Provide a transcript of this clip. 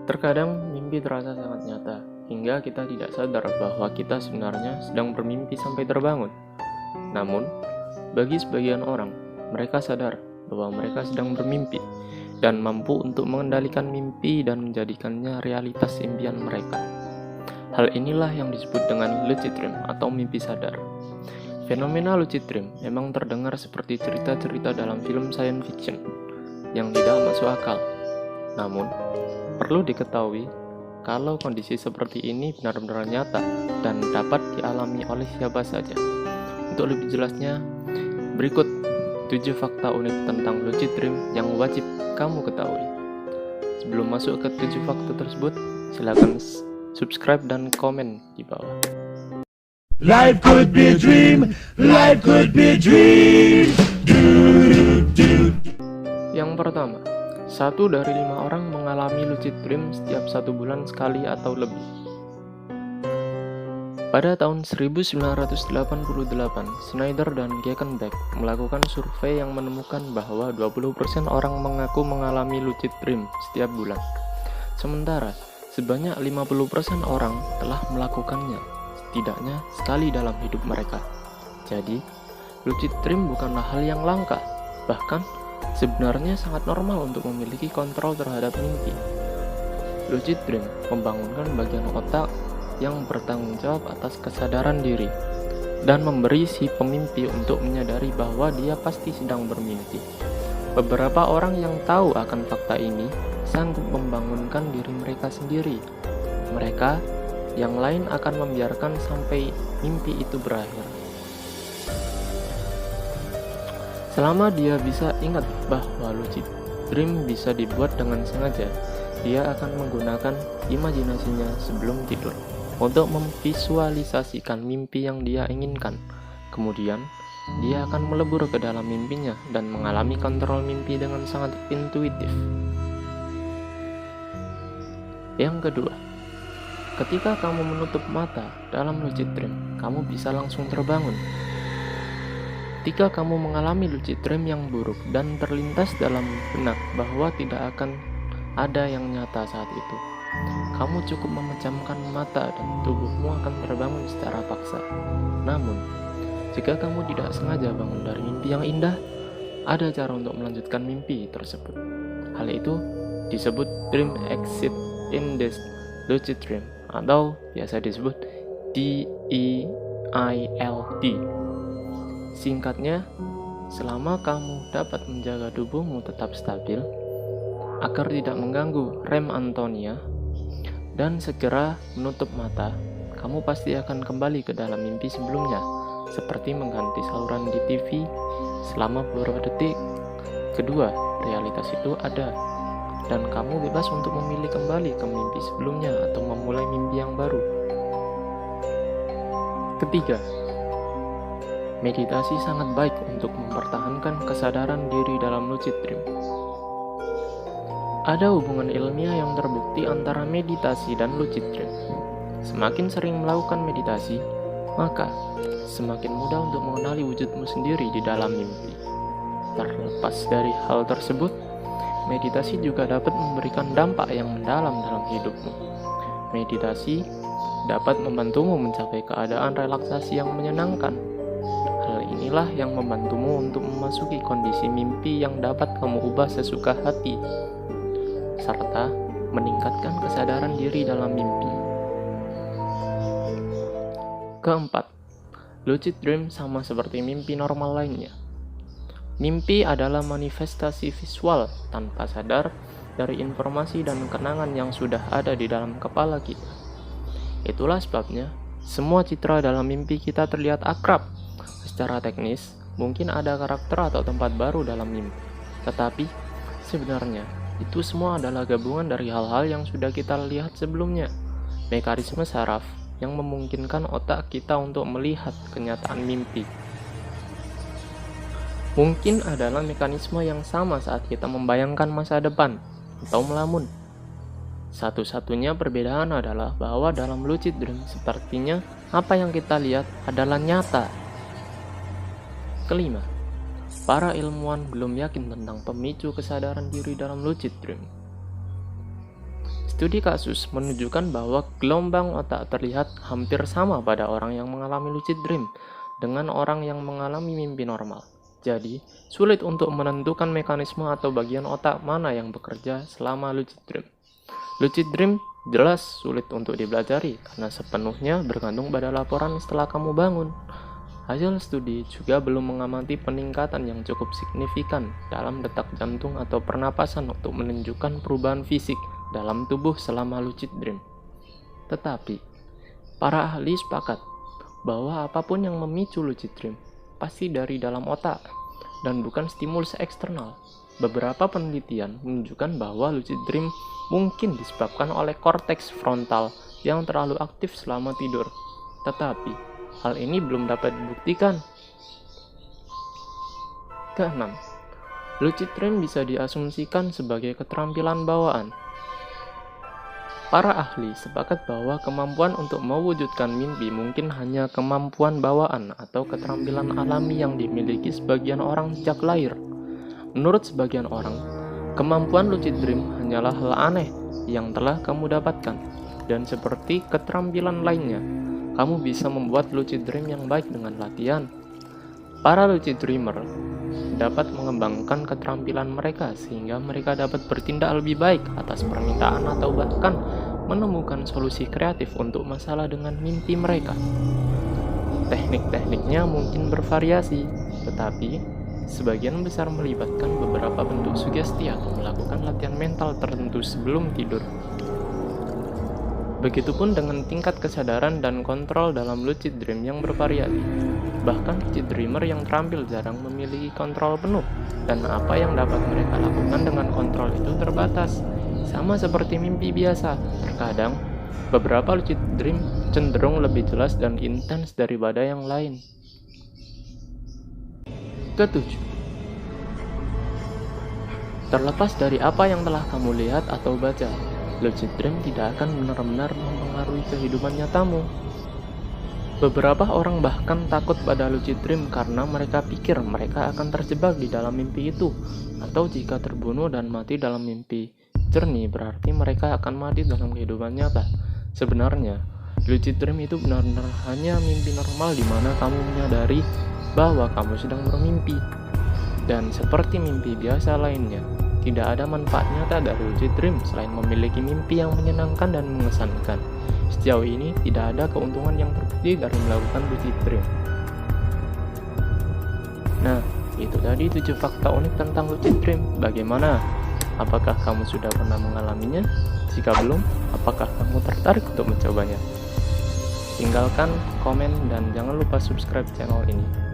Terkadang mimpi terasa sangat nyata, hingga kita tidak sadar bahwa kita sebenarnya sedang bermimpi sampai terbangun. Namun, bagi sebagian orang, mereka sadar bahwa mereka sedang bermimpi dan mampu untuk mengendalikan mimpi dan menjadikannya realitas impian mereka. Hal inilah yang disebut dengan lucid dream atau mimpi sadar. Fenomena lucid dream memang terdengar seperti cerita-cerita dalam film science fiction yang tidak masuk akal. Namun, perlu diketahui kalau kondisi seperti ini benar-benar nyata dan dapat dialami oleh siapa saja. Untuk lebih jelasnya, berikut 7 fakta unik tentang lucid dream yang wajib kamu ketahui. Sebelum masuk ke 7 fakta tersebut, silakan subscribe dan komen di bawah. Life could be a dream, life could be a dream. Yang pertama, 1 dari 5 orang mengalami lucid dream setiap 1 bulan sekali atau lebih. Pada tahun 1988, Snyder dan Gekenbeck melakukan survei yang menemukan bahwa 20% orang mengaku mengalami lucid dream setiap bulan. Sementara, sebanyak 50% orang telah melakukannya, setidaknya sekali dalam hidup mereka. Jadi, lucid dream bukanlah hal yang langka, bahkan sebenarnya sangat normal untuk memiliki kontrol terhadap mimpi. Lucid dream membangunkan bagian otak yang bertanggung jawab atas kesadaran diri dan memberi si pemimpi untuk menyadari bahwa dia pasti sedang bermimpi. Beberapa orang yang tahu akan fakta ini sanggup membangunkan diri mereka sendiri. Mereka yang lain akan membiarkan sampai mimpi itu berakhir. Selama dia bisa ingat bahwa lucid dream bisa dibuat dengan sengaja, dia akan menggunakan imajinasinya sebelum tidur untuk memvisualisasikan mimpi yang dia inginkan. Kemudian, dia akan melebur ke dalam mimpinya dan mengalami kontrol mimpi dengan sangat intuitif. Yang kedua, ketika kamu menutup mata dalam lucid dream, kamu bisa langsung terbangun. Ketika kamu mengalami lucid dream yang buruk dan terlintas dalam benak bahwa tidak akan ada yang nyata saat itu, kamu cukup memejamkan mata dan tubuhmu akan terbangun secara paksa. Namun, jika kamu tidak sengaja bangun dari mimpi yang indah, ada cara untuk melanjutkan mimpi tersebut. Hal itu disebut dream exit in this lucid dream atau biasa disebut DEILD. Singkatnya, selama kamu dapat menjaga tubuhmu tetap stabil agar tidak mengganggu rem Antonia dan segera menutup mata, kamu pasti akan kembali ke dalam mimpi sebelumnya, seperti mengganti saluran di TV selama beberapa detik. Kedua, realitas itu ada, dan kamu bebas untuk memilih kembali ke mimpi sebelumnya atau memulai mimpi yang baru. Ketiga, meditasi sangat baik untuk mempertahankan kesadaran diri dalam lucid dream. Ada hubungan ilmiah yang terbukti antara meditasi dan lucid dream. Semakin sering melakukan meditasi, maka semakin mudah untuk mengenali wujudmu sendiri di dalam mimpi. Terlepas dari hal tersebut, meditasi juga dapat memberikan dampak yang mendalam dalam hidupmu. Meditasi dapat membantumu mencapai keadaan relaksasi yang menyenangkan. Hal inilah yang membantumu untuk memasuki kondisi mimpi yang dapat kamu ubah sesuka hati, serta meningkatkan kesadaran diri dalam mimpi. Keempat, lucid dream sama seperti mimpi normal lainnya. Mimpi adalah manifestasi visual tanpa sadar dari informasi dan kenangan yang sudah ada di dalam kepala kita. Itulah sebabnya semua citra dalam mimpi kita terlihat akrab. Secara teknis, mungkin ada karakter atau tempat baru dalam mimpi, tetapi sebenarnya itu semua adalah gabungan dari hal-hal yang sudah kita lihat sebelumnya. Mekanisme saraf yang memungkinkan otak kita untuk melihat kenyataan mimpi. Mungkin adalah mekanisme yang sama saat kita membayangkan masa depan atau melamun. Satu-satunya perbedaan adalah bahwa dalam lucid dream sepertinya apa yang kita lihat adalah nyata. Kelima, para ilmuwan belum yakin tentang pemicu kesadaran diri dalam lucid dream. Studi kasus menunjukkan bahwa gelombang otak terlihat hampir sama pada orang yang mengalami lucid dream dengan orang yang mengalami mimpi normal. Jadi, sulit untuk menentukan mekanisme atau bagian otak mana yang bekerja selama lucid dream. Lucid dream jelas sulit untuk dipelajari karena sepenuhnya bergantung pada laporan setelah kamu bangun. Hasil studi juga belum mengamati peningkatan yang cukup signifikan dalam detak jantung atau pernapasan untuk menunjukkan perubahan fisik dalam tubuh selama lucid dream. Tetapi, para ahli sepakat bahwa apapun yang memicu lucid dream pasti dari dalam otak dan bukan stimulus eksternal. Beberapa penelitian menunjukkan bahwa lucid dream mungkin disebabkan oleh korteks frontal yang terlalu aktif selama tidur. Tetapi, hal ini belum dapat dibuktikan. Keenam, lucid dream bisa diasumsikan sebagai keterampilan bawaan. Para ahli sepakat bahwa kemampuan untuk mewujudkan mimpi mungkin hanya kemampuan bawaan atau keterampilan alami yang dimiliki sebagian orang sejak lahir. Menurut sebagian orang, kemampuan lucid dream hanyalah hal aneh yang telah kamu dapatkan, dan seperti keterampilan lainnya, kamu bisa membuat lucid dream yang baik dengan latihan. Para lucid dreamer dapat mengembangkan keterampilan mereka sehingga mereka dapat bertindak lebih baik atas permintaan atau bahkan menemukan solusi kreatif untuk masalah dengan mimpi mereka. Teknik-tekniknya mungkin bervariasi, tetapi sebagian besar melibatkan beberapa bentuk sugesti atau melakukan latihan mental tertentu sebelum tidur. Begitupun dengan tingkat kesadaran dan kontrol dalam lucid dream yang bervariasi. Bahkan lucid dreamer yang terampil jarang memiliki kontrol penuh, dan apa yang dapat mereka lakukan dengan kontrol itu terbatas. Sama seperti mimpi biasa, terkadang beberapa lucid dream cenderung lebih jelas dan intens daripada yang lain. Ketujuh, terlepas dari apa yang telah kamu lihat atau baca, lucid dream tidak akan benar-benar mempengaruhi kehidupan nyatamu. Beberapa orang bahkan takut pada lucid dream karena mereka pikir mereka akan terjebak di dalam mimpi itu, atau jika terbunuh dan mati dalam mimpi jernih berarti mereka akan mati dalam kehidupan nyata. Sebenarnya, lucid dream itu benar-benar hanya mimpi normal di mana kamu menyadari bahwa kamu sedang bermimpi. Dan seperti mimpi biasa lainnya, tidak ada manfaat nyata dari lucid dream selain memiliki mimpi yang menyenangkan dan mengesankan. Sejauh ini, tidak ada keuntungan yang terbukti dari melakukan lucid dream. Nah, itu tadi 7 fakta unik tentang lucid dream. Bagaimana? Apakah kamu sudah pernah mengalaminya? Jika belum, apakah kamu tertarik untuk mencobanya? Tinggalkan komen dan jangan lupa subscribe channel ini.